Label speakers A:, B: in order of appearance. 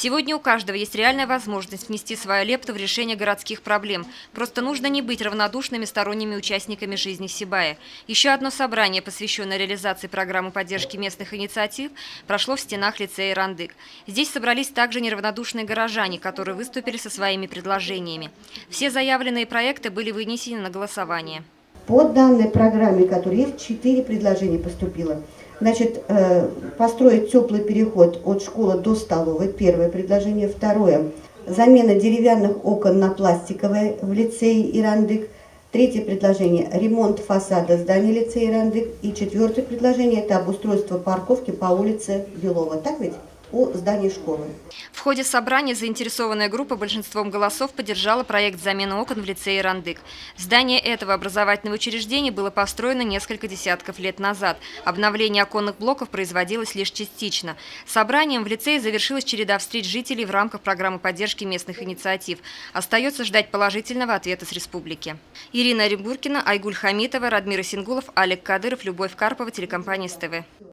A: Сегодня у каждого есть реальная возможность внести свою лепту в решение городских проблем. Просто нужно не быть равнодушными сторонними участниками жизни Сибая. Еще одно собрание, посвященное реализации программы поддержки местных инициатив, прошло в стенах лицея «Ирандык». Здесь собрались также неравнодушные горожане, которые выступили со своими предложениями. Все заявленные проекты были вынесены на голосование.
B: По данной программе, которая есть, 4 предложения поступило. Значит, построить теплый переход от школы до столовой. Первое предложение. Второе. Замена деревянных окон на пластиковые в лицее «Ирандык». Третье предложение. Ремонт фасада здания лицея «Ирандык». И четвертое предложение. Это обустройство парковки по улице Белова. Так ведь? О здании школы.
A: В ходе собрания заинтересованная группа большинством голосов поддержала проект замены окон в лицее «Ирандык». Здание этого образовательного учреждения было построено несколько десятков лет назад. Обновление оконных блоков производилось лишь частично. Собранием в лицее завершилась череда встреч жителей в рамках программы поддержки местных инициатив. Остается ждать положительного ответа с республики. Ирина Оренбургина, Айгуль Хамитова, Радмир Исенгулов, Олег Кадыров, Любовь Карпова, телекомпания СТВ.